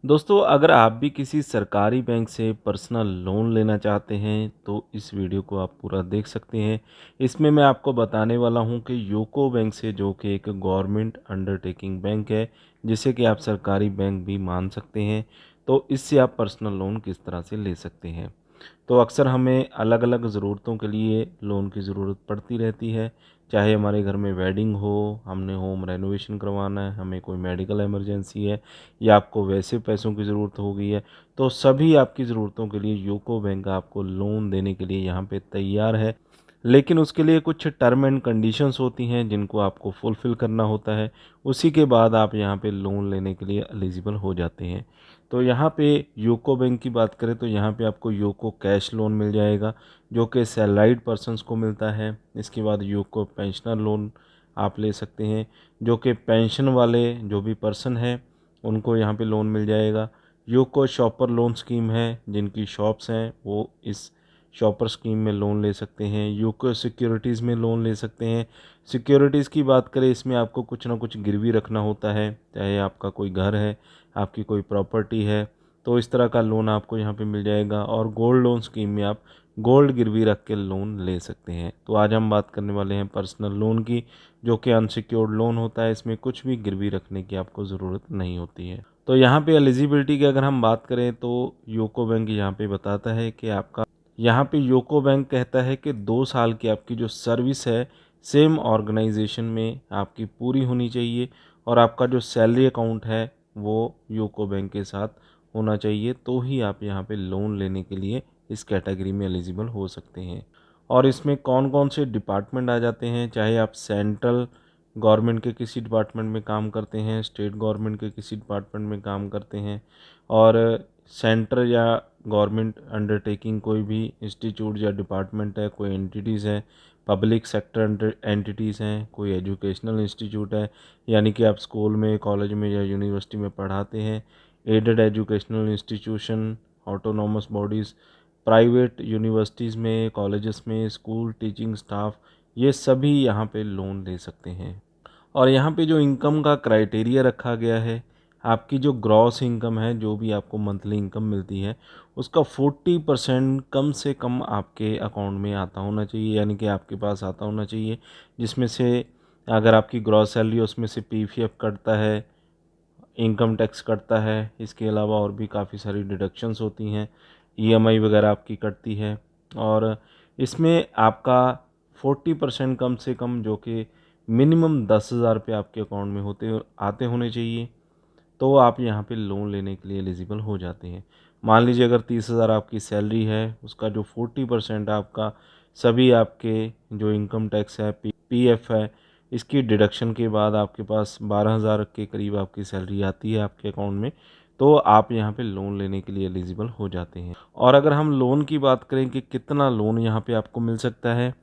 दोस्तों, अगर आप भी किसी सरकारी बैंक से पर्सनल लोन लेना चाहते हैं, तो इस वीडियो को आप पूरा देख सकते हैं। इसमें मैं आपको बताने वाला हूं कि यूको बैंक से, जो कि एक गवर्नमेंट अंडरटेकिंग बैंक है, जिसे कि आप सरकारी बैंक भी मान सकते हैं, तो इससे आप पर्सनल लोन किस तरह से ले सकते हैं। तो अक्सर हमें अलग अलग ज़रूरतों के लिए लोन की ज़रूरत पड़ती रहती है। चाहे हमारे घर में वेडिंग हो, हमने होम रेनोवेशन करवाना है, हमें कोई मेडिकल इमरजेंसी है, या आपको वैसे पैसों की ज़रूरत हो गई है, तो सभी आपकी ज़रूरतों के लिए यूको बैंक आपको लोन देने के लिए यहाँ पे तैयार है। लेकिन उसके लिए कुछ टर्म एंड कंडीशंस होती हैं जिनको आपको फुलफ़िल करना होता है। उसी के बाद आप यहाँ पे लोन लेने के लिए एलिजिबल हो जाते हैं। तो यहाँ पे यूको बैंक की बात करें तो यहाँ पे आपको यूको कैश लोन मिल जाएगा, जो कि सैलराइड पर्सन्स को मिलता है। इसके बाद यूको पेंशनर लोन आप ले सकते हैं, जो कि पेंशन वाले जो भी पर्सन हैं उनको यहाँ पे लोन मिल जाएगा। यूको शॉपर लोन स्कीम है, जिनकी शॉप्स हैं वो इस शॉपर स्कीम में लोन ले सकते हैं। यूको सिक्योरिटीज़ में लोन ले सकते हैं। सिक्योरिटीज़ की बात करें, इसमें आपको कुछ ना कुछ गिरवी रखना होता है, चाहे आपका कोई घर है, आपकी कोई प्रॉपर्टी है, तो इस तरह का लोन आपको यहाँ पे मिल जाएगा। और गोल्ड लोन स्कीम में आप गोल्ड गिरवी रख के लोन ले सकते हैं। तो आज हम बात करने वाले हैं पर्सनल लोन की, जो कि अनसिक्योर्ड लोन होता है। इसमें कुछ भी गिरवी रखने की आपको ज़रूरत नहीं होती है। तो यहाँ पे एलिजिबिलिटी की अगर हम बात करें तो यूको बैंक यहाँ पे बताता है कि आपका, यहाँ पे यूको बैंक कहता है कि 2 साल की आपकी जो सर्विस है सेम ऑर्गेनाइजेशन में आपकी पूरी होनी चाहिए, और आपका जो सैलरी अकाउंट है वो यूको बैंक के साथ होना चाहिए, तो ही आप यहाँ पे लोन लेने के लिए इस कैटेगरी में एलिजिबल हो सकते हैं। और इसमें कौन कौन से डिपार्टमेंट आ जाते हैं, चाहे आप सेंट्रल गवर्नमेंट के किसी डिपार्टमेंट में काम करते हैं, स्टेट गवर्नमेंट के किसी डिपार्टमेंट में काम करते हैं, और सेंटर या गवर्नमेंट अंडरटेकिंग कोई भी इंस्टीट्यूट या डिपार्टमेंट है, कोई एंटिटीज़ है, पब्लिक सेक्टर एंटिटीज़ हैं, कोई एजुकेशनल इंस्टीट्यूट है, यानी कि आप स्कूल में, कॉलेज में या यूनिवर्सिटी में पढ़ाते हैं, aided educational institution, autonomous bodies, private universities में, कॉलेजेस में, स्कूल टीचिंग स्टाफ, ये सभी यहाँ पे लोन ले सकते हैं। और यहाँ पे जो इनकम का क्राइटेरिया रखा गया है, आपकी जो ग्रॉस इनकम है, जो भी आपको मंथली इनकम मिलती है, उसका 40% कम से कम आपके अकाउंट में आता होना चाहिए, यानी कि आपके पास आता होना चाहिए। जिसमें से अगर आपकी ग्रॉस सैलरी है उसमें से पीपीएफ कटता है, इनकम टैक्स कटता है, इसके अलावा और भी काफ़ी सारी डिडक्शंस होती हैं, ईएमआई वगैरह आपकी कटती है। और इसमें आपका 40% कम से कम, जो कि मिनिमम 10,000 रुपये आपके अकाउंट में होते आते होने चाहिए, तो आप यहाँ पे लोन लेने के लिए एलिजिबल हो जाते हैं। मान लीजिए अगर 30,000 आपकी सैलरी है, उसका जो 40% आपका सभी आपके जो इनकम टैक्स है, पीएफ है, इसकी डिडक्शन के बाद आपके पास 12,000 के करीब आपकी सैलरी आती है आपके अकाउंट में, तो आप यहाँ पे लोन लेने के लिए एलिजिबल हो जाते हैं। और अगर हम लोन की बात करें कि कितना लोन यहाँ पे आपको मिल सकता है,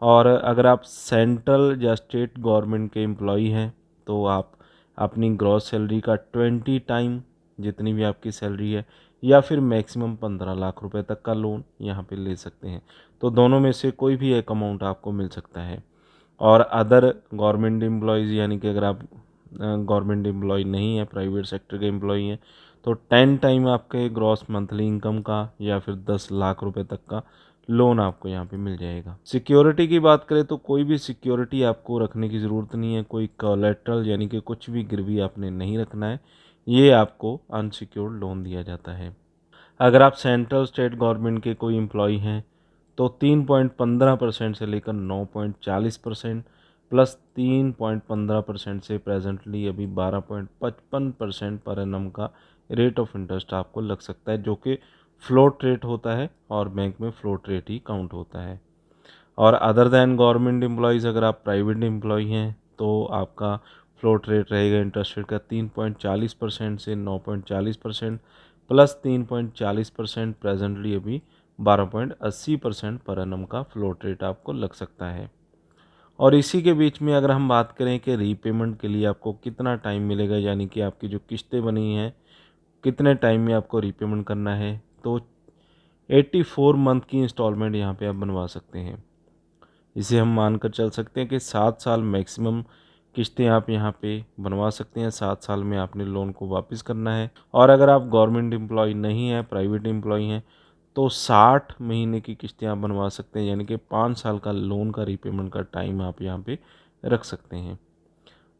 और अगर आप सेंट्रल या स्टेट गवर्नमेंट के एम्प्लॉई हैं, तो आप अपनी ग्रॉस सैलरी का 20 टाइम, जितनी भी आपकी सैलरी है, या फिर मैक्सिमम 15 लाख रुपए तक का लोन यहाँ पे ले सकते हैं। तो दोनों में से कोई भी एक अमाउंट आपको मिल सकता है। और अदर गवर्नमेंट एम्प्लॉयज़, यानी कि अगर आप गवर्नमेंट एम्प्लॉय नहीं है, प्राइवेट सेक्टर के एम्प्लॉई हैं, तो 10 टाइम आपके ग्रॉस मंथली इनकम का या फिर 10 लाख रुपए तक का लोन आपको यहाँ पे मिल जाएगा। सिक्योरिटी की बात करें तो कोई भी सिक्योरिटी आपको रखने की ज़रूरत नहीं है, कोई कोलेटरल यानी कि कुछ भी गिरवी आपने नहीं रखना है, ये आपको अनसिक्योर्ड लोन दिया जाता है। अगर आप सेंट्रल स्टेट गवर्नमेंट के कोई एम्प्लॉई हैं, तो 3.15% से लेकर 9.40% प्लस 3.15% से प्रेजेंटली अभी 12.55% पर एनम का रेट ऑफ इंटरेस्ट आपको लग सकता है, जो कि फ्लोट रेट होता है और बैंक में फ्लोट रेट ही काउंट होता है। और अदर दैन गवर्नमेंट एम्प्लॉयज़, अगर आप प्राइवेट एम्प्लॉई हैं, तो आपका फ्लोट रेट रहेगा इंटरेस्ट रेट का 3.40% से 9.40% प्लस 3.40% प्रेजेंटली अभी 12.80% पर एनम का फ्लोट रेट आपको लग सकता है। और इसी के बीच में अगर हम बात करें कि रीपेमेंट के लिए आपको कितना टाइम मिलेगा, यानी कि आपकी जो किस्तें बनी हैं कितने टाइम में आपको रीपेमेंट करना है, तो 84 मंथ की इंस्टॉलमेंट यहाँ पे आप बनवा सकते हैं। इसे हम मानकर चल सकते हैं कि 7 साल मैक्सिमम किस्तें आप यहाँ पे बनवा सकते हैं। 7 साल में आपने लोन को वापस करना है। और अगर आप गवर्नमेंट एम्प्लॉय नहीं हैं, प्राइवेट एम्प्लॉय हैं, तो 60 महीने की किस्तें आप बनवा सकते हैं, यानी कि 5 साल का लोन का रीपेमेंट का टाइम आप यहाँ पे रख सकते हैं।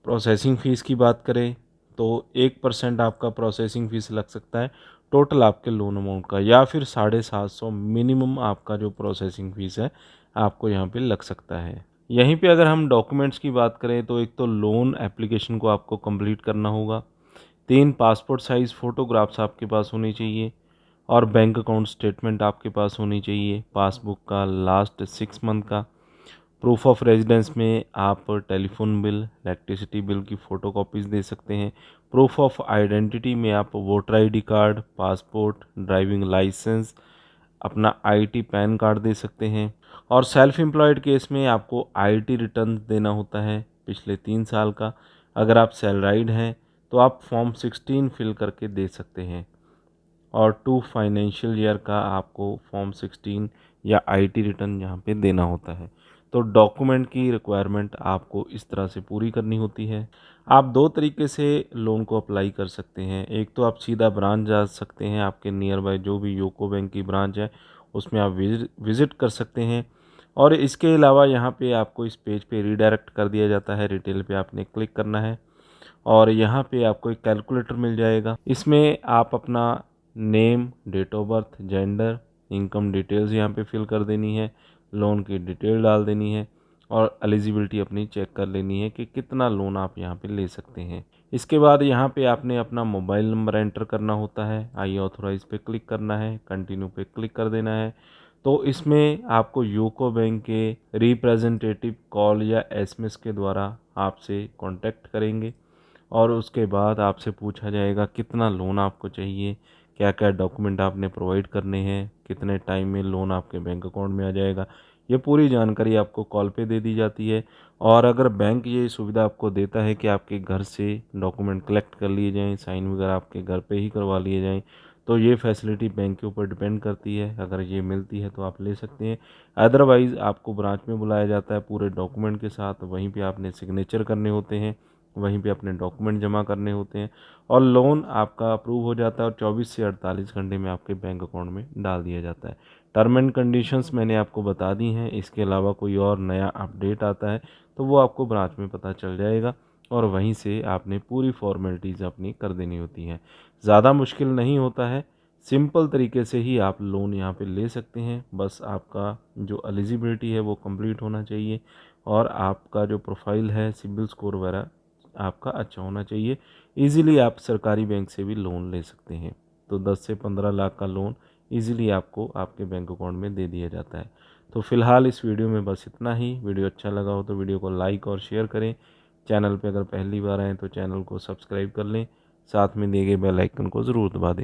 प्रोसेसिंग फ़ीस की बात करें तो 1% आपका प्रोसेसिंग फ़ीस लग सकता है टोटल आपके लोन अमाउंट का, या फिर 750 मिनिमम आपका जो प्रोसेसिंग फ़ीस है आपको यहाँ पे लग सकता है। यहीं पे अगर हम डॉक्यूमेंट्स की बात करें तो एक तो लोन एप्लीकेशन को आपको कंप्लीट करना होगा, 3 पासपोर्ट साइज़ फ़ोटोग्राफ्स आपके पास होनी चाहिए, और बैंक अकाउंट स्टेटमेंट आपके पास होनी चाहिए, पासबुक का लास्ट 6 मंथ का। प्रूफ ऑफ रेजिडेंस में आप टेलीफोन बिल, इलेक्ट्रिसिटी बिल की फ़ोटोकॉपीज़ दे सकते हैं। प्रूफ ऑफ आइडेंटिटी में आप voter ID card, passport, driving licence, अपना आईटी पैन कार्ड दे सकते हैं। और सेल्फ एम्प्लॉयड केस में आपको आईटी रिटर्न देना होता है पिछले 3 साल का। अगर आप सैलराइड हैं तो आप फॉर्म 16 फिल करके दे सकते हैं, और 2 फाइनेंशियल ईयर का आपको फॉर्म 16 या आईटी रिटर्न यहाँ पे देना होता है। तो डॉक्यूमेंट की रिक्वायरमेंट आपको इस तरह से पूरी करनी होती है। आप 2 तरीके से लोन को अप्लाई कर सकते हैं। एक तो आप सीधा ब्रांच जा सकते हैं, आपके नियर बाय जो भी यूको बैंक की ब्रांच है उसमें आप विज़िट कर सकते हैं। और इसके अलावा यहाँ पे आपको इस पेज पे रीडायरेक्ट कर दिया जाता है, डिटेल पे आपने क्लिक करना है और यहाँ पे आपको एक कैलकुलेटर मिल जाएगा। इसमें आप अपना name, date of birth, gender, income details यहाँ पे फिल कर देनी है, लोन की डिटेल डाल देनी है और एलिजिबिलिटी अपनी चेक कर लेनी है कि कितना लोन आप यहाँ पे ले सकते हैं। इसके बाद यहाँ पे आपने अपना मोबाइल नंबर एंटर करना होता है, आई ऑथोराइज पे क्लिक करना है, कंटिन्यू पे क्लिक कर देना है। तो इसमें आपको यूको बैंक के रिप्रेजेंटेटिव कॉल या एसएमएस के द्वारा आपसे कांटेक्ट करेंगे, और उसके बाद आपसे पूछा जाएगा कितना लोन आपको चाहिए, क्या क्या डॉक्यूमेंट आपने प्रोवाइड करने हैं, कितने टाइम में लोन आपके बैंक अकाउंट में आ जाएगा। ये पूरी जानकारी आपको कॉल पे दे दी जाती है। और अगर बैंक ये सुविधा आपको देता है कि आपके घर से डॉक्यूमेंट कलेक्ट कर लिए जाएं, साइन वगैरह आपके घर पे ही करवा लिए जाएं, तो ये फैसिलिटी बैंक के ऊपर डिपेंड करती है। अगर ये मिलती है तो आप ले सकते हैं, अदरवाइज़ आपको ब्रांच में बुलाया जाता है पूरे डॉक्यूमेंट के साथ। वहीं पे आपने सिग्नेचर करने होते हैं, वहीं पे अपने डॉक्यूमेंट जमा करने होते हैं, और लोन आपका अप्रूव हो जाता है और 24 से 48 घंटे में आपके बैंक अकाउंट में डाल दिया जाता है। टर्म एंड कंडीशंस मैंने आपको बता दी हैं। इसके अलावा कोई और नया अपडेट आता है तो वो आपको ब्रांच में पता चल जाएगा, और वहीं से आपने पूरी फॉर्मेलिटीज़ अपनी कर देनी होती हैं। ज़्यादा मुश्किल नहीं होता है, सिंपल तरीके से ही आप लोन यहाँ पे ले सकते हैं। बस आपका जो एलिजिबिलिटी है वो कंप्लीट होना चाहिए, और आपका जो प्रोफाइल है, सिबिल स्कोर वगैरह आपका अच्छा होना चाहिए। इजीली आप सरकारी बैंक से भी लोन ले सकते हैं। तो 10 से 15 लाख का लोन इजीली आपको आपके बैंक अकाउंट में दे दिया जाता है। तो फ़िलहाल इस वीडियो में बस इतना ही। वीडियो अच्छा लगा हो तो वीडियो को लाइक और शेयर करें। चैनल पे अगर पहली बार आएँ तो चैनल को सब्सक्राइब कर लें, साथ में दिए गए बेल आइकन को ज़रूर दबा दें।